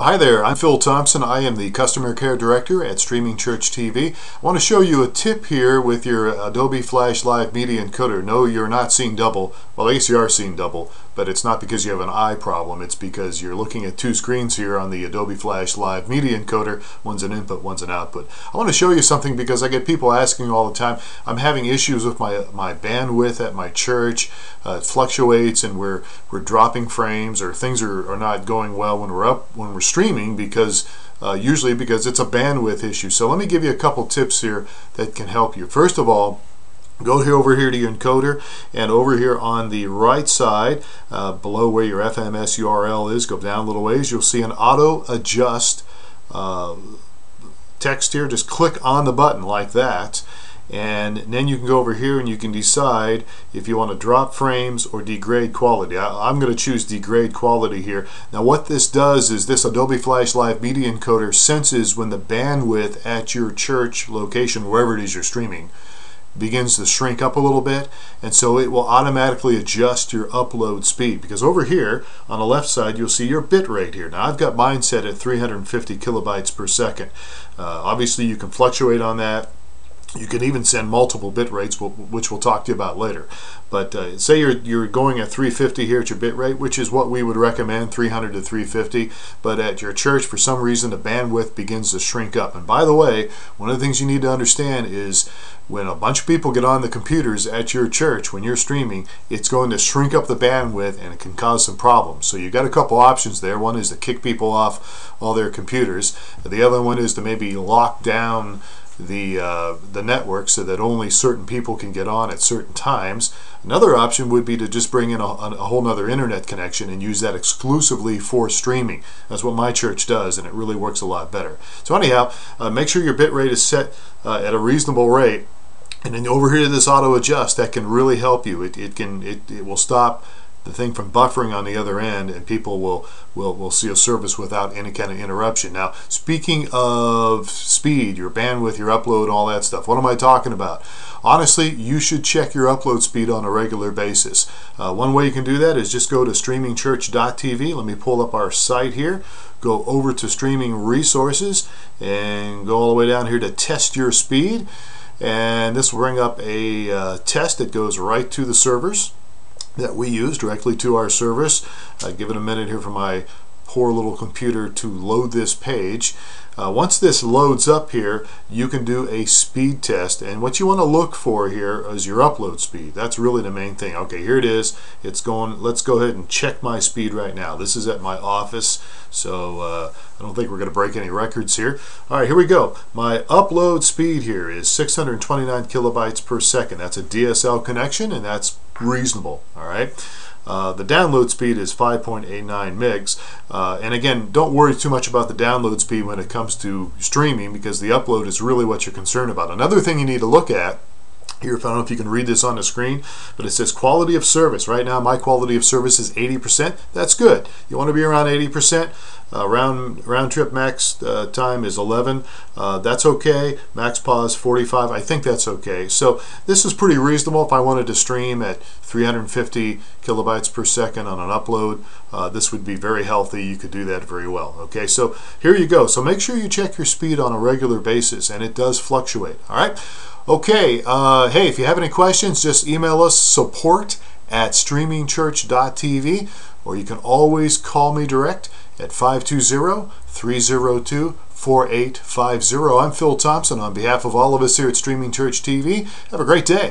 Hi there, I'm Phil Thompson. I am the Customer Care Director at Streaming Church TV. I want to show you a tip here with your Adobe Flash Live Media Encoder. No, you're not seeing double. Well, I guess you are seeing double, but it's not because you have an eye problem. It's because you're looking at two screens here on the Adobe Flash Live Media Encoder. One's an input, one's an output. I want to show you something because I get people asking all the time. I'm having issues with my bandwidth at my church. It fluctuates and we're dropping frames, or things are not going well when we're streaming, because usually because it's a bandwidth issue. So let me give you a couple tips here that can help you. First of all, go over here to your encoder, and over here on the right side, below where your FMS URL is, go down a little ways, you'll see an auto adjust text here. Just click on the button like that, and then you can go over here and you can decide if you want to drop frames or degrade quality. I'm going to choose degrade quality here. Now what this does is this Adobe Flash Live Media Encoder senses when the bandwidth at your church location, wherever it is you're streaming, begins to shrink up a little bit, and so it will automatically adjust your upload speed. Because over here on the left side you'll see your bit rate here. Now I've got mine set at 350 kilobytes per second. Obviously you can fluctuate on that. You can even send multiple bit rates, which we'll talk to you about later. But say you're going at 350 here at your bit rate, which is what we would recommend, 300 to 350. But at your church, for some reason, the bandwidth begins to shrink up. And by the way, one of the things you need to understand is when a bunch of people get on the computers at your church, when you're streaming, it's going to shrink up the bandwidth and it can cause some problems. So you've got a couple options there. One is to kick people off all their computers. The other one is to maybe lock down the network so that only certain people can get on at certain times. Another option would be to just bring in a whole nother internet connection and use that exclusively for streaming. That's what my church does, and it really works a lot better. So anyhow, make sure your bit rate is set at a reasonable rate, and then over here this auto adjust, that can really help you. It will stop the thing from buffering on the other end, and people will see a service without any kind of interruption. Now, speaking of speed, your bandwidth, your upload, all that stuff, what am I talking about? Honestly, you should check your upload speed on a regular basis. One way you can do that is just go to streamingchurch.tv. Let me pull up our site here. Go over to streaming resources and go all the way down here to test your speed. And this will bring up a test that goes right to the servers that we use, directly to our service. Give it a minute here for my poor little computer to load this page. Once this loads up here, you can do a speed test, and what you want to look for here is your upload speed. That's really the main thing. Okay, here it is. It's going. Let's go ahead and check my speed right now. This is at my office, so I don't think we're going to break any records here. All right, here we go. My upload speed here is 629 kilobytes per second. That's a DSL connection, and that's reasonable. All right. The download speed is 5.89 megs, and again, don't worry too much about the download speed when it comes to streaming, because the upload is really what you're concerned about. Another thing you need to look at here, I don't know if you can read this on the screen, but it says quality of service. Right now my quality of service is 80%. That's good. You want to be around 80%. Round trip max time is 11. That's okay. Max pause 45. I think that's okay. So this is pretty reasonable. If I wanted to stream at 350 kilobytes per second on an upload, this would be very healthy. You could do that very well. Okay, so here you go. So make sure you check your speed on a regular basis, and it does fluctuate. All right. Okay. Hey, if you have any questions, just email us support@streamingchurch.tv, or you can always call me direct at 520-302-4850. I'm Phil Thompson. On behalf of all of us here at Streaming Church TV, have a great day.